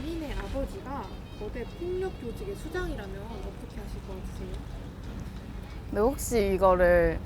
연인의 아버지가 거대 폭력 조직의 수장이라면 어떻게 하실 것 같으세요? 근데 혹시 이거를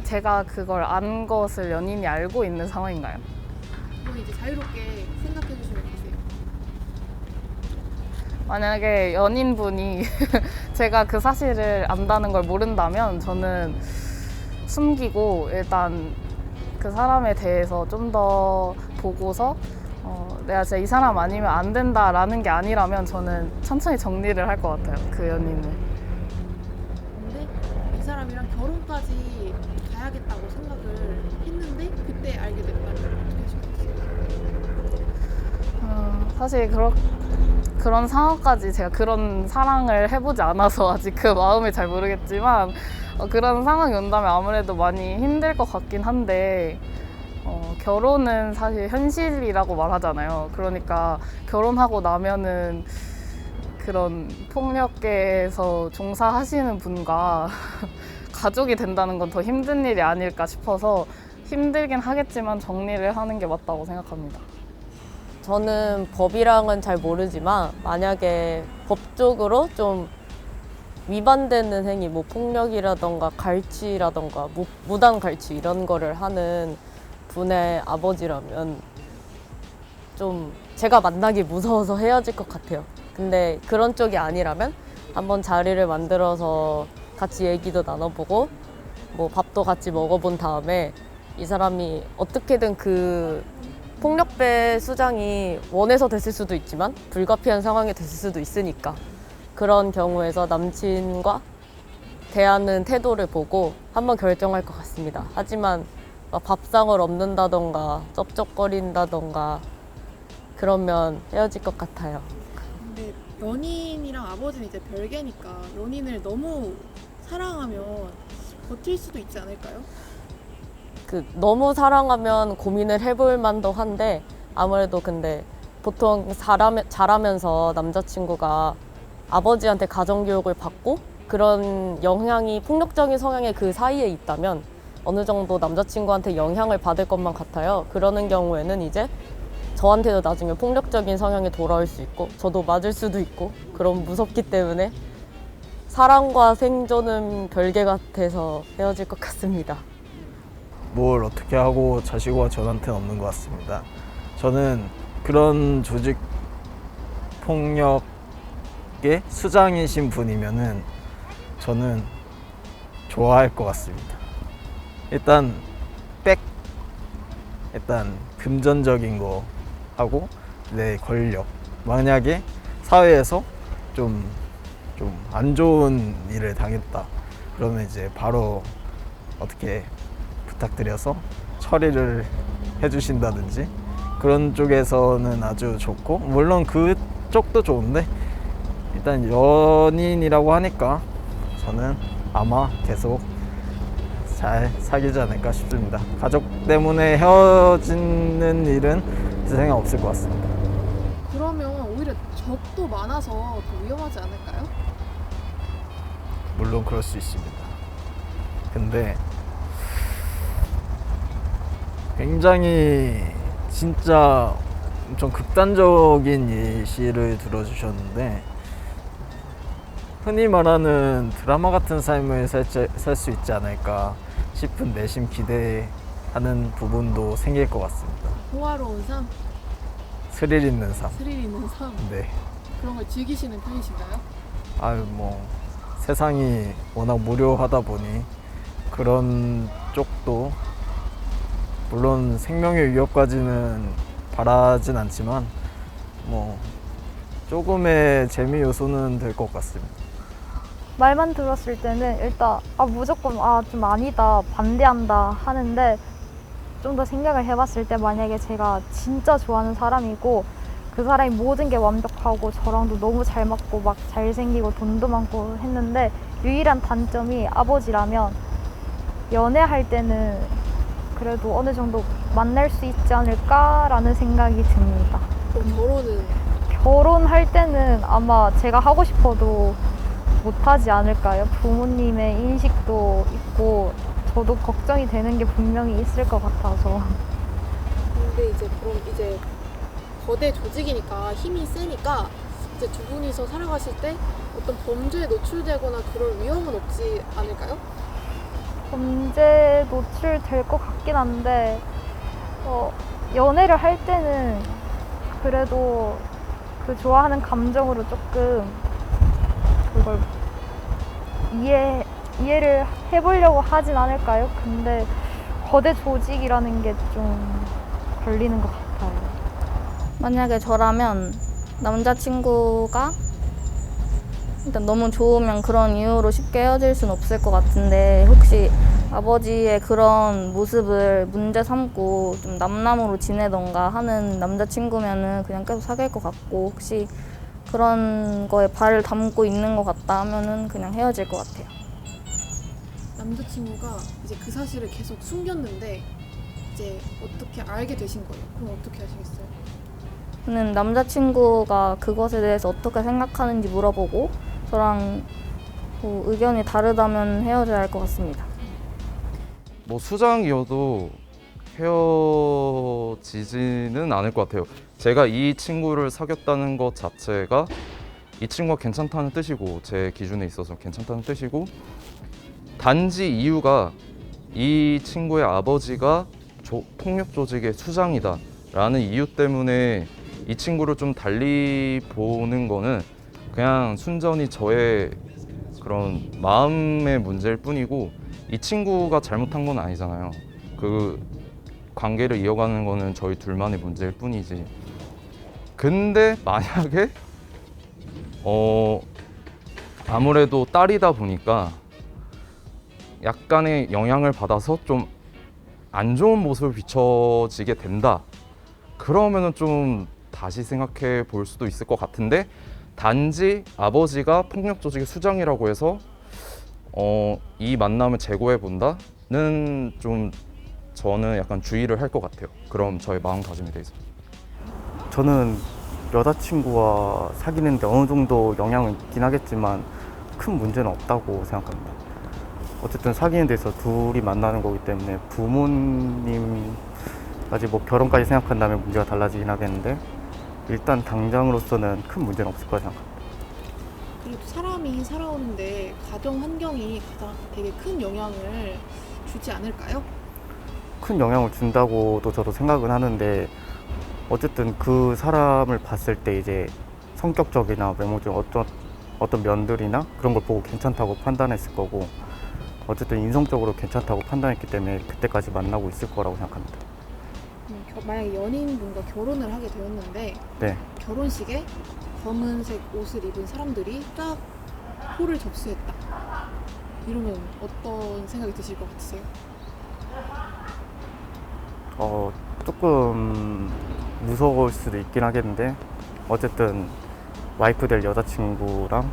제가 그걸 안 것을 연인이 알고 있는 상황인가요? 그건 이제 자유롭게 생각해 주시면 되세요. 만약에 연인분이 제가 그 사실을 안다는 걸 모른다면 저는 숨기고 일단 그 사람에 대해서 좀 더 보고서 내가 진짜 이 사람 아니면 안 된다라는 게 아니라면 저는 천천히 정리를 할 것 같아요. 그 연인을. 근데 이 사람이랑 결혼까지 가야겠다고 생각을 했는데 그때 알게 됐다면 어떻게 하실 것 같으세요? 사실 그런 상황까지 제가 그런 사랑을 해보지 않아서 아직 그 마음을 잘 모르겠지만 그런 상황이 온다면 아무래도 많이 힘들 것 같긴 한데 결혼은 사실 현실이라고 말하잖아요. 그러니까 결혼하고 나면은 그런 폭력계에서 종사하시는 분과 가족이 된다는 건 더 힘든 일이 아닐까 싶어서 힘들긴 하겠지만 정리를 하는 게 맞다고 생각합니다. 저는 법이랑은 잘 모르지만 만약에 법적으로 좀 위반되는 행위, 뭐 폭력이라던가 갈취라던가 무단 갈취 이런 거를 하는 분의 아버지라면 좀 제가 만나기 무서워서 헤어질 것 같아요. 근데 그런 쪽이 아니라면 한번 자리를 만들어서 같이 얘기도 나눠보고 뭐 밥도 같이 먹어본 다음에 이 사람이 어떻게든 그 폭력배 수장이 원해서 됐을 수도 있지만 불가피한 상황이 됐을 수도 있으니까 그런 경우에서 남친과 대하는 태도를 보고 한번 결정할 것 같습니다. 하지만 막 밥상을 엎는다던가 쩝쩝거린다던가 그러면 헤어질 것 같아요. 근데 연인이랑 아버지는 이제 별개니까 연인을 너무 사랑하면 버틸 수도 있지 않을까요? 너무 사랑하면 고민을 해볼 만도 한데 아무래도 근데 보통 자라면서 남자친구가 아버지한테 가정교육을 받고 그런 영향이 폭력적인 성향의 그 사이에 있다면 어느 정도 남자친구한테 영향을 받을 것만 같아요. 그러는 경우에는 이제 저한테도 나중에 폭력적인 성향이 돌아올 수 있고 저도 맞을 수도 있고 그럼 무섭기 때문에 사랑과 생존은 별개 같아서 헤어질 것 같습니다. 뭘 어떻게 하고 자시고가 저한테는 없는 것 같습니다. 저는 그런 조직 폭력의 수장이신 분이면은 저는 좋아할 것 같습니다. 일단 금전적인 거 하고 내 권력, 만약에 사회에서 좀 안 좋은 일을 당했다 그러면 이제 바로 어떻게 부탁드려서 처리를 해주신다든지 그런 쪽에서는 아주 좋고, 물론 그쪽도 좋은데 일단 연인이라고 하니까 저는 아마 계속 잘 사귀지 않을까 싶습니다. 가족 때문에 헤어지는 일은 제 생각 없을 것 같습니다. 그러면 오히려 적도 많아서 더 위험하지 않을까요? 물론 그럴 수 있습니다. 근데 굉장히 진짜 엄청 극단적인 예시를 들어주셨는데, 흔히 말하는 드라마 같은 삶을 살 수 있지 않을까 싶은 내심 기대하는 부분도 생길 것 같습니다. 호화로운 삶, 스릴 있는 삶. 스릴 있는 삶 네. 그런 걸 즐기시는 편이신가요? 아유, 뭐 세상이 워낙 무료하다 보니 그런 쪽도, 물론 생명의 위협까지는 바라진 않지만 뭐 조금의 재미 요소는 될 것 같습니다. 말만 들었을 때는 일단 무조건 좀 아니다, 반대한다 하는데 좀 더 생각을 해봤을 때 만약에 제가 진짜 좋아하는 사람이고 그 사람이 모든 게 완벽하고 저랑도 너무 잘 맞고 막 잘생기고 돈도 많고 했는데 유일한 단점이 아버지라면 연애할 때는 그래도 어느 정도 만날 수 있지 않을까라는 생각이 듭니다. 그럼 결혼할 때는 아마 제가 하고 싶어도 못하지 않을까요? 부모님의 인식도 있고 저도 걱정이 되는 게 분명히 있을 것 같아서. 근데 이제 그럼 이제 거대 조직이니까 힘이 세니까 이제 두 분이서 살아가실 때 어떤 범죄에 노출되거나 그럴 위험은 없지 않을까요? 범죄 노출될 것 같긴 한데 연애를 할 때는 그래도 그 좋아하는 감정으로 조금 그걸 이해를 해보려고 하진 않을까요? 근데 거대 조직이라는 게 좀 걸리는 것 같아요. 만약에 저라면 남자친구가 일단 너무 좋으면 그런 이유로 쉽게 헤어질 순 없을 것 같은데 혹시 아버지의 그런 모습을 문제 삼고 좀 남남으로 지내던가 하는 남자친구면은 그냥 계속 사귈 것 같고 혹시 그런 거에 발을 담고 있는 것 같다 하면은 그냥 헤어질 것 같아요. 남자친구가 이제 그 사실을 계속 숨겼는데 이제 어떻게 알게 되신 거예요? 그럼 어떻게 하시겠어요? 저는 남자친구가 그것에 대해서 어떻게 생각하는지 물어보고 저랑 뭐 의견이 다르다면 헤어져야 할 것 같습니다. 뭐 수장이어도 헤어지지는 않을 것 같아요. 제가 이 친구를 사귀었다는 것 자체가 이 친구가 괜찮다는 뜻이고 제 기준에 있어서 괜찮다는 뜻이고 단지 이유가 이 친구의 아버지가 폭력 조직의 수장이다 라는 이유 때문에 이 친구를 좀 달리 보는 거는 그냥 순전히 저의 그런 마음의 문제일 뿐이고 이 친구가 잘못한 건 아니잖아요. 그 관계를 이어가는 거는 저희 둘만의 문제일 뿐이지. 근데 만약에 아무래도 딸이다 보니까 약간의 영향을 받아서 좀 안 좋은 모습을 비춰지게 된다. 그러면은 좀 다시 생각해 볼 수도 있을 것 같은데 단지 아버지가 폭력 조직의 수장이라고 해서 이 만남을 재고해 본다는 좀 저는 약간 주의를 할 것 같아요. 그럼 저의 마음가짐에 대해서. 저는 여자친구와 사귀는데 어느 정도 영향은 있긴 하겠지만 큰 문제는 없다고 생각합니다. 어쨌든 사귀는 데서 둘이 만나는 거기 때문에 부모님까지 뭐 결혼까지 생각한다면 문제가 달라지긴 하겠는데 일단 당장으로서는 큰 문제는 없을 거라 생각합니다. 그리고 사람이 살아오는데 가정 환경이 가장 되게 큰 영향을 주지 않을까요? 큰 영향을 준다고도 저도 생각은 하는데 어쨌든 그 사람을 봤을 때 이제 성격적이나 외모적 어떤 면들이나 그런 걸 보고 괜찮다고 판단했을 거고 어쨌든 인성적으로 괜찮다고 판단했기 때문에 그때까지 만나고 있을 거라고 생각합니다. 만약에 연인분과 결혼을 하게 되었는데 네. 결혼식에 검은색 옷을 입은 사람들이 쫙 홀을 접수했다. 이러면 어떤 생각이 드실 것 같으세요? 조금 무서울 수도 있긴 하겠는데 어쨌든 와이프 될 여자친구랑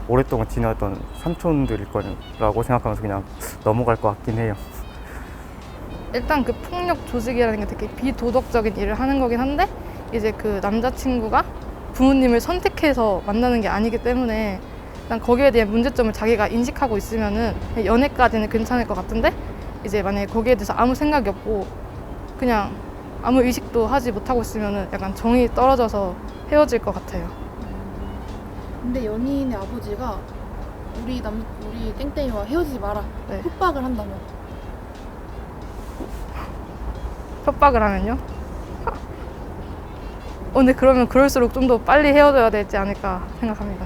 오랫동안 지내왔던 삼촌들일 거라고 생각하면서 그냥 넘어갈 것 같긴 해요. 일단 그 폭력 조직이라는 게 되게 비도덕적인 일을 하는 거긴 한데 이제 그 남자친구가 부모님을 선택해서 만나는 게 아니기 때문에 일단 거기에 대한 문제점을 자기가 인식하고 있으면은 연애까지는 괜찮을 것 같은데 이제 만약에 거기에 대해서 아무 생각이 없고 그냥 아무 의식도 하지 못하고 있으면은 약간 정이 떨어져서 헤어질 것 같아요. 근데 연인의 아버지가 우리 땡땡이와 헤어지지 마라 네. 협박을 한다면 협박을 하면요? 근데 그러면 그럴수록 좀 더 빨리 헤어져야 되지 않을까 생각합니다.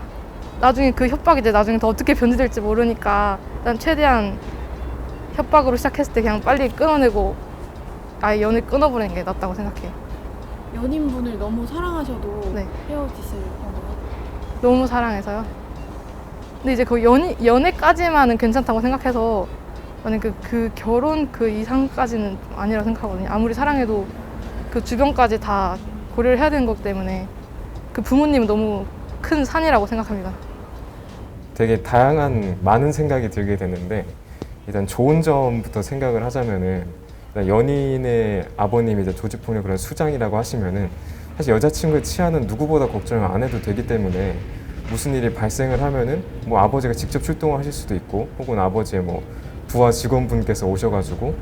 나중에 그 협박이 이제 나중에 더 어떻게 변질될지 모르니까 일단 최대한 협박으로 시작했을 때 그냥 빨리 끊어내고 아예 연을 끊어버리는 게 낫다고 생각해요. 연인분을 너무 사랑하셔도 네. 헤어지실 건가요? 너무 사랑해서요. 근데 이제 그 연애까지만은 괜찮다고 생각해서 만약 그 결혼 그 이상까지는 아니라고 생각하거든요. 아무리 사랑해도 그 주변까지 다 고려를 해야 되는 거기 때문에 그 부모님은 너무 큰 산이라고 생각합니다. 되게 다양한 많은 생각이 들게 되는데 일단 좋은 점부터 생각을 하자면은 일단 연인의 아버님이 이제 조직폭력 그런 수장이라고 하시면은 사실 여자친구의 치아는 누구보다 걱정을 안 해도 되기 때문에 무슨 일이 발생을 하면은 뭐 아버지가 직접 출동을 하실 수도 있고 혹은 아버지의 뭐 부하 직원분께서 오셔가지고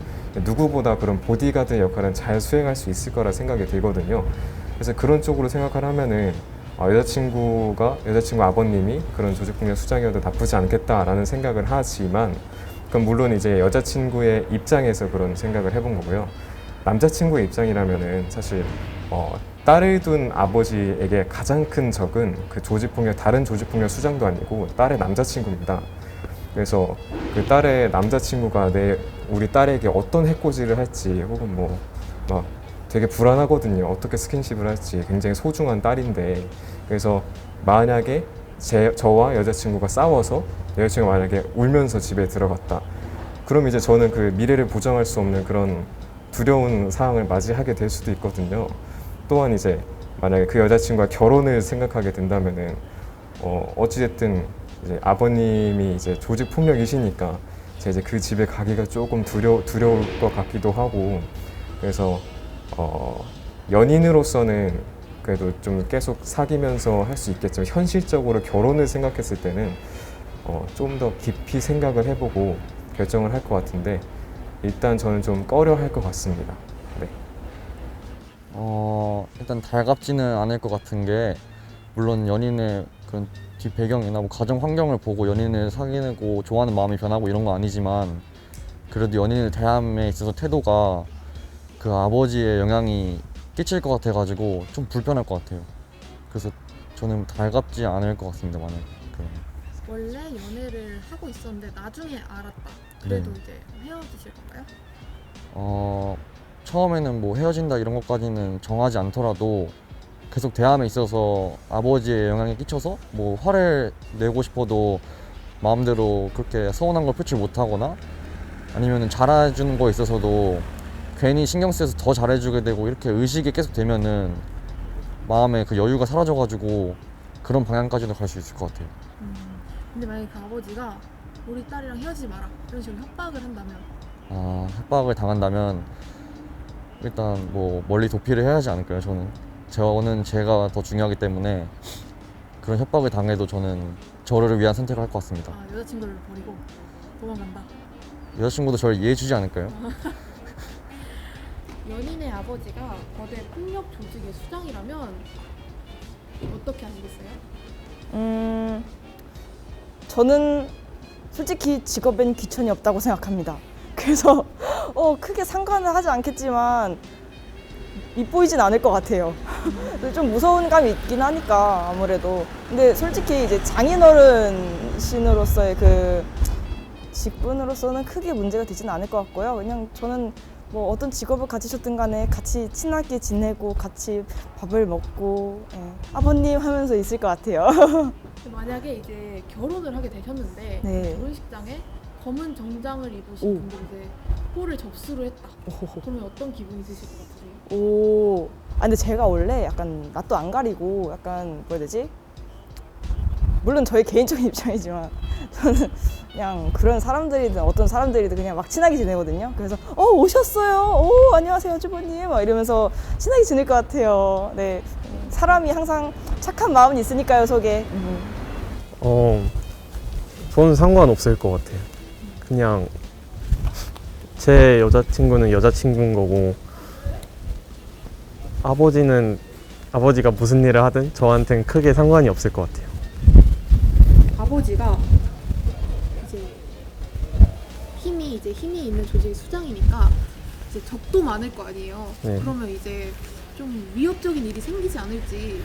누구보다 그런 보디가드 역할은 잘 수행할 수 있을 거라 생각이 들거든요. 그래서 그런 쪽으로 생각을 하면은 여자친구 아버님이 그런 조직폭력 수장이어도 나쁘지 않겠다라는 생각을 하지만 그건 물론 이제 여자친구의 입장에서 그런 생각을 해본 거고요. 남자친구의 입장이라면은 사실 딸을 둔 아버지에게 가장 큰 적은 그 다른 조직폭력 수장도 아니고 딸의 남자친구입니다. 그래서 그 딸의 남자친구가 우리 딸에게 어떤 해코지를 할지 혹은 막 되게 불안하거든요. 어떻게 스킨십을 할지. 굉장히 소중한 딸인데, 그래서 만약에 저와 여자친구가 싸워서 여자친구가 만약에 울면서 집에 들어갔다. 그럼 이제 저는 그 미래를 보장할 수 없는 그런 두려운 상황을 맞이하게 될 수도 있거든요. 또한 이제 만약에 그 여자친구가 결혼을 생각하게 된다면은 어찌됐든 이제 아버님이 이제 조직 폭력이시니까 제가 이제 그 집에 가기가 조금 두려울 것 같기도 하고, 그래서 연인으로서는 그래도 좀 계속 사귀면서 할 수 있겠지만 현실적으로 결혼을 생각했을 때는 좀 더 깊이 생각을 해보고 결정을 할 것 같은데, 일단 저는 좀 꺼려 할 것 같습니다. 네. 일단 달갑지는 않을 것 같은 게, 물론 연인의 그런 뒷 배경이나 뭐 가정 환경을 보고 연인을 사귀고 좋아하는 마음이 변하고 이런 건 아니지만, 그래도 연인을 대함에 있어서 태도가 그 아버지의 영향이 끼칠 것 같아가지고 좀 불편할 것 같아요. 그래서 저는 달갑지 않을 것 같습니다. 만약 원래 연애를 하고 있었는데 나중에 알았다. 그래도 네. 이제 헤어지실 건가요? 처음에는 뭐 헤어진다 이런 것까지는 정하지 않더라도 계속 대함에 있어서 아버지의 영향이 끼쳐서 뭐 화를 내고 싶어도 마음대로 그렇게 서운한 걸 표출 못하거나, 아니면 잘해주는 거에 있어서도 괜히 신경 쓰여서 더 잘해주게 되고, 이렇게 의식이 계속 되면은 마음에 그 여유가 사라져가지고 그런 방향까지도 갈 수 있을 것 같아요. 근데 만약에 그 아버지가 우리 딸이랑 헤어지지 마라 이런 식으로 협박을 한다면? 협박을 당한다면 일단 뭐 멀리 도피를 해야 하지 않을까요? 저는 제가 더 중요하기 때문에 그런 협박을 당해도 저는 저를 위한 선택을 할 것 같습니다. 여자친구를 버리고 도망간다. 여자친구도 저를 이해해주지 않을까요? 연인의 아버지가 거대 폭력 조직의 수장이라면 어떻게 하시겠어요? 저는 솔직히 직업엔 귀천이 없다고 생각합니다. 그래서 크게 상관은 하지 않겠지만 밉보이진 않을 것 같아요. 좀 무서운 감이 있긴 하니까 아무래도. 근데 솔직히 이제 장인어른신으로서의 그 직분으로서는 크게 문제가 되지는 않을 것 같고요. 그냥 저는 뭐 어떤 직업을 가지셨든 간에 같이 친하게 지내고 같이 밥을 먹고 아버님 하면서 있을 것 같아요. 만약에 이제 결혼을 하게 되셨는데 네. 결혼식장에 검은 정장을 입으신 분들이 이제 홀을 접수를 했다. 그러면 어떤 기분이 드실 것 같으세요? 근데 제가 원래 약간 낯도 안 가리고 약간 뭐라 해야 되지? 물론 저의 개인적인 입장이지만 저는 그냥 그런 사람들이든 어떤 사람들이든 그냥 막 친하게 지내거든요. 그래서 오셨어요. 안녕하세요 주부님 막 이러면서 친하게 지낼 것 같아요. 네, 사람이 항상 착한 마음은 있으니까요 속에. 저는 상관없을 것 같아요. 그냥 제 여자친구는 여자친구인 거고, 아버지가 무슨 일을 하든 저한테는 크게 상관이 없을 것 같아요. 아버지가 이제 힘이 있는 조직의 수장이니까 이제 적도 많을 거 아니에요. 네. 그러면 이제 좀 위협적인 일이 생기지 않을지.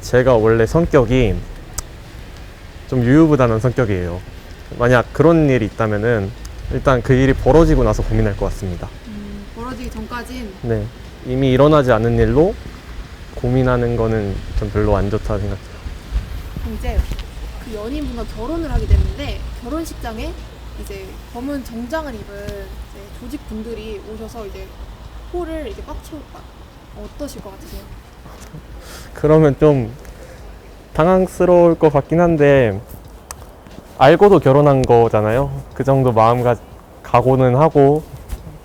제가 원래 성격이 좀 유유부단한 성격이에요. 만약 그런 일이 있다면은 일단 그 일이 벌어지고 나서 고민할 것 같습니다. 벌어지기 전까진. 네, 이미 일어나지 않은 일로 고민하는 거는 좀 별로 안 좋다 생각해요. 그럼 이제 그 연인분과 결혼을 하게 됐는데 결혼식장에 이제 검은 정장을 입은 이제 조직분들이 오셔서 이제 홀을 이제 꽉 채웠다. 어떠실 것 같으세요? 그러면 좀 당황스러울 것 같긴 한데, 알고도 결혼한 거잖아요. 그 정도 각오는 하고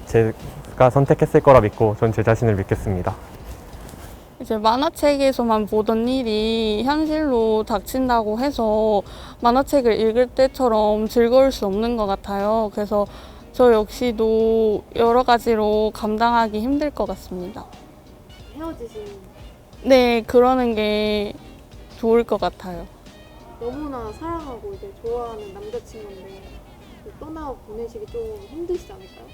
제가 선택했을 거라 믿고 전 제 자신을 믿겠습니다. 이제 만화책에서만 보던 일이 현실로 닥친다고 해서 만화책을 읽을 때처럼 즐거울 수 없는 것 같아요. 그래서 저 역시도 여러 가지로 감당하기 힘들 것 같습니다. 헤어지신 네, 그러는 게 좋을 것 같아요. 너무나 사랑하고 이제 좋아하는 남자친구인데 떠나 보내시기 좀 힘드시지 않을까요?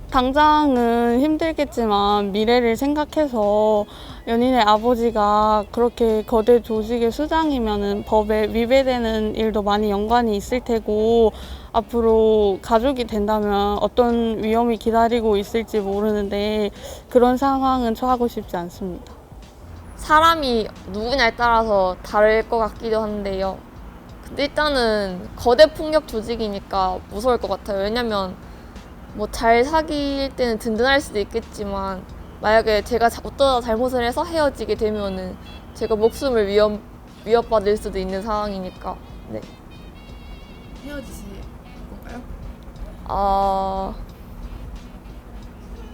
당장은 힘들겠지만 미래를 생각해서 연인의 아버지가 그렇게 거대 조직의 수장이면은 법에 위배되는 일도 많이 연관이 있을 테고 앞으로 가족이 된다면 어떤 위험이 기다리고 있을지 모르는데 그런 상황은 처하고 싶지 않습니다. 사람이 누구냐에 따라서 다를 것 같기도 한데요. 근데 일단은 거대 폭력 조직이니까 무서울 것 같아요. 왜냐면 뭐 잘 사귈 때는 든든할 수도 있겠지만 만약에 제가 어떠다 잘못을 해서 헤어지게 되면은 제가 목숨을 위협받을 수도 있는 상황이니까. 네. 헤어지실 건가요?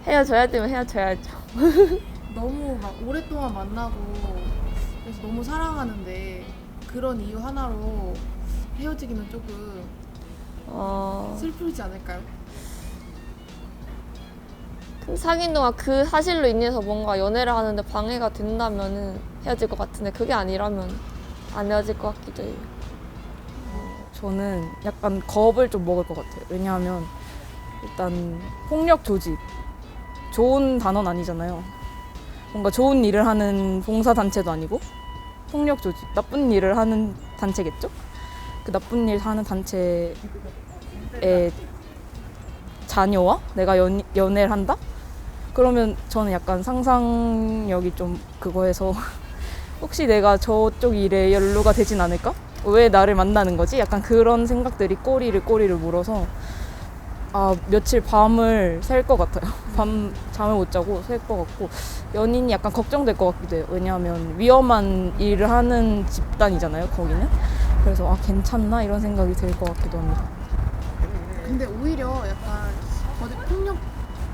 헤어져야 되면 헤어져야죠. 너무 막 오랫동안 만나고 그래서 너무 사랑하는데 그런 이유 하나로 헤어지기는 조금 슬프지 않을까요? 사귄 동안 그 사실로 인해서 뭔가 연애를 하는데 방해가 된다면은 헤어질 것 같은데 그게 아니라면 안 헤어질 것 같기도 해요. 저는 약간 겁을 좀 먹을 것 같아요. 왜냐하면 일단 폭력 조직 좋은 단어는 아니잖아요. 뭔가 좋은 일을 하는 봉사단체도 아니고 폭력 조직 나쁜 일을 하는 단체겠죠? 그 나쁜 일 하는 단체의 자녀와 내가 연애를 한다? 그러면 저는 약간 상상력이 좀 그거에서 혹시 내가 저쪽 일에 연루가 되진 않을까? 왜 나를 만나는 거지? 약간 그런 생각들이 꼬리를 물어서 며칠 밤을 샐 것 같아요. 밤 잠을 못 자고 샐 것 같고 연인이 약간 걱정될 것 같기도 해요. 왜냐하면 위험한 일을 하는 집단이잖아요, 거기는. 그래서 괜찮나? 이런 생각이 들 것 같기도 합니다. 근데 오히려 약간 거대 폭력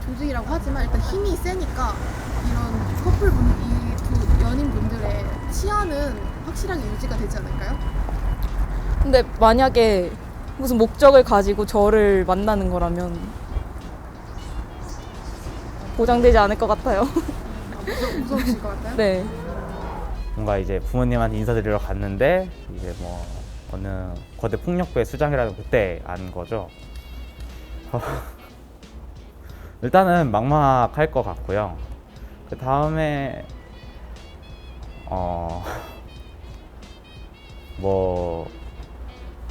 조직이라고 하지만 일단 힘이 세니까 이런 이 두 연인분들의 치안은 확실하게 유지가 되지 않을까요? 근데 만약에 무슨 목적을 가지고 저를 만나는 거라면 보장되지 않을 것 같아요. 무서우실 것 같아요? 네. 뭔가 이제 부모님한테 인사드리러 갔는데 이제 뭐 어느 거대 폭력부의 수장이라는 그때 안 거죠. 일단은 막막할 것 같고요. 그 다음에 뭐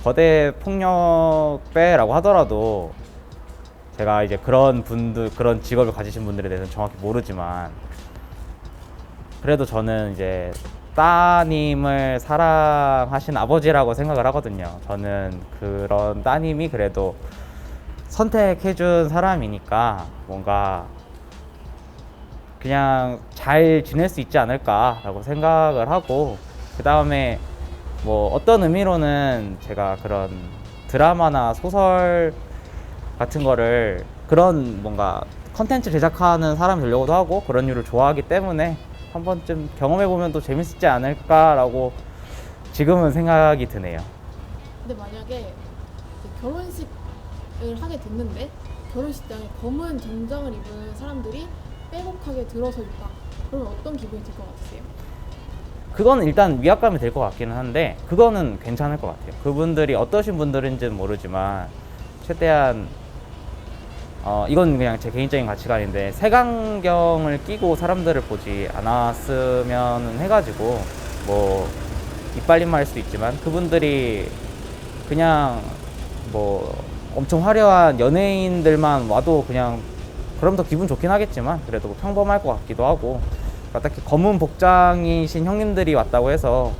거대 폭력배라고 하더라도 제가 이제 그런 직업을 가지신 분들에 대해서는 정확히 모르지만 그래도 저는 이제 따님을 사랑하신 아버지라고 생각을 하거든요. 저는 그런 따님이 그래도 선택해준 사람이니까 뭔가 그냥 잘 지낼 수 있지 않을까라고 생각을 하고 그 다음에 뭐 어떤 의미로는 제가 그런 드라마나 소설 같은 거를 그런 뭔가 컨텐츠 제작하는 사람이 되려고도 하고 그런 류를 좋아하기 때문에 한 번쯤 경험해보면 또 재밌지 않을까라고 지금은 생각이 드네요. 근데 만약에 이제 결혼식을 하게 됐는데 결혼식장에 검은 정장을 입은 사람들이 빼곡하게 들어서 있다. 그러면 어떤 기분이 들 것 같으세요? 그건 일단 위압감이 될 것 같기는 한데 그거는 괜찮을 것 같아요. 그분들이 어떠신 분들인지는 모르지만 최대한 이건 그냥 제 개인적인 가치관인데 색안경을 끼고 사람들을 보지 않았으면 해가지고 뭐 이빨린 말일 수도 있지만 그분들이 그냥 뭐 엄청 화려한 연예인들만 와도 그냥 그럼 더 기분 좋긴 하겠지만 그래도 평범할 것 같기도 하고 딱히 검은 복장이신 형님들이 왔다고 해서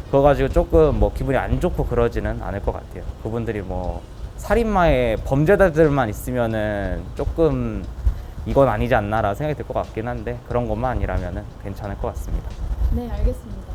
그거 가지고 조금 뭐 기분이 안 좋고 그러지는 않을 것 같아요. 그분들이 뭐 살인마의 범죄자들만 있으면은 조금 이건 아니지 않나라 생각이 들 것 같긴 한데 그런 것만 아니라면은 괜찮을 것 같습니다. 네, 알겠습니다.